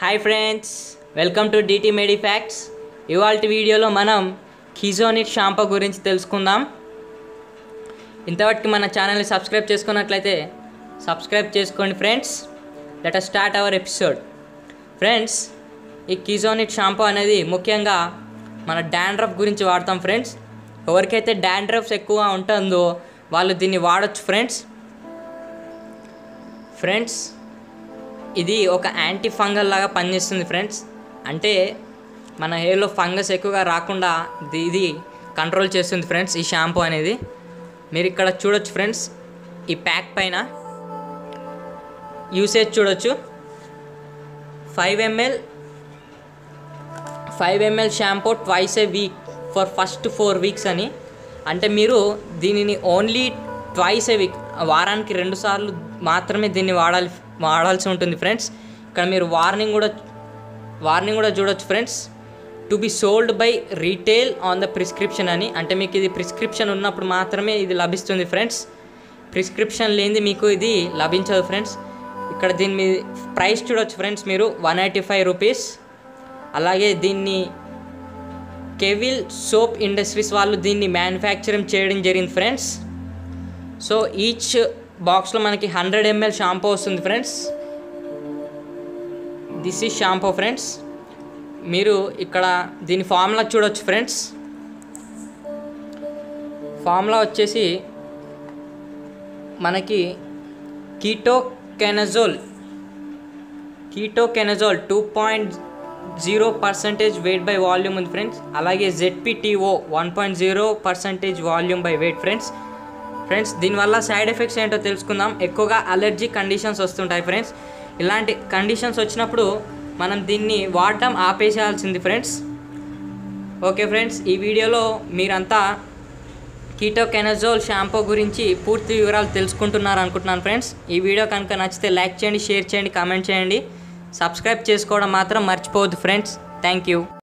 Hi friends, welcome to DT medi facts. ఇవాల్టి వీడియోలో మనం కిజోనిట్ షాంపూ గురించి తెలుసుకుందాం. ఇంతవరకు మన ఛానల్ని సబ్స్క్రైబ్ చేసుకున్నట్లయితే సబ్స్క్రైబ్ చేసుకోండి friends. Let us start our episode. Friends, ఈ కిజోనిట్ షాంపూ అనేది ముఖ్యంగా మన డాండ్రఫ్ గురించి వాడతాం ఫ్రెండ్స్. ఎవరికైతే డాండ్రఫ్స్ ఎక్కువ ఉంటుందో వాళ్ళు దీన్ని వాడచ్చు ఫ్రెండ్స్. ఇది ఒక యాంటీ ఫంగల్ లాగా పనిచేస్తుంది ఫ్రెండ్స్. అంటే మన హెయిర్లో ఫంగస్ ఎక్కువగా రాకుండా ఇది కంట్రోల్ చేస్తుంది ఫ్రెండ్స్. ఈ షాంపూ అనేది మీరు ఇక్కడ చూడొచ్చు ఫ్రెండ్స్. ఈ ప్యాక్ పైన యూసేజ్ చూడొచ్చు. 5 ml shampoo twice A week for first 4 weeks అని. అంటే మీరు దీనిని ఓన్లీ ట్వైస్ ఏ వీక్, వారానికి 2 సార్లు మాత్రమే దీన్ని వాడాల్సి ఉంటుంది ఫ్రెండ్స్. ఇక్కడ మీరు వార్నింగ్ కూడా చూడొచ్చు friends. To be sold by retail on the prescription అని. అంటే మీకు ఇది ప్రిస్క్రిప్షన్ ఉన్నప్పుడు మాత్రమే ఇది లభిస్తుంది ఫ్రెండ్స్. ప్రిస్క్రిప్షన్ లేనిది మీకు ఇది లభించదు ఫ్రెండ్స్. ఇక్కడ దీని మీద ప్రైస్ చూడొచ్చు ఫ్రెండ్స్ మీరు, 185 రూపీస్. అలాగే దీన్ని కెవిల్ సోప్ ఇండస్ట్రీస్ వాళ్ళు దీన్ని మ్యానుఫ్యాక్చరింగ్ చేయడం జరిగింది ఫ్రెండ్స్. సో ఈచ్ బాక్స్లో మనకి 100 ml షాంపూ వస్తుంది friends. This is shampoo friends. మీరు ఇక్కడ దీని ఫార్ములా చూడొచ్చు ఫ్రెండ్స్. ఫార్ములా వచ్చేసి మనకి కీటోకెనజోల్ 2.0% వెయిట్ బై వాల్యూమ్ ఉంది ఫ్రెండ్స్. అలాగే ZPTO 1.0% volume by weight friends. దీనివల్ల సైడ్ ఎఫెక్ట్స్ ఏంటో తెలుసుకుందాం. ఎక్కువగా అలర్జీ కండిషన్స్ వస్తుంటాయి ఫ్రెండ్స్. ఇలాంటి కండిషన్స్ వచ్చినప్పుడు మనం దీన్ని వాడటం ఆపేసేయాల్సింది ఫ్రెండ్స్. ఓకే ఫ్రెండ్స్, ఈ వీడియోలో మీరంతా కీటోకెనజోల్ షాంపూ గురించి పూర్తి వివరాలు తెలుసుకుంటున్నారు అనుకుంటున్నాను ఫ్రెండ్స్. ఈ వీడియో కనుక నచ్చితే లైక్ చేయండి, షేర్ చేయండి, కామెంట్ చేయండి. సబ్స్క్రైబ్ చేసుకోవడం మాత్రం మర్చిపోవద్దు ఫ్రెండ్స్. Thank you.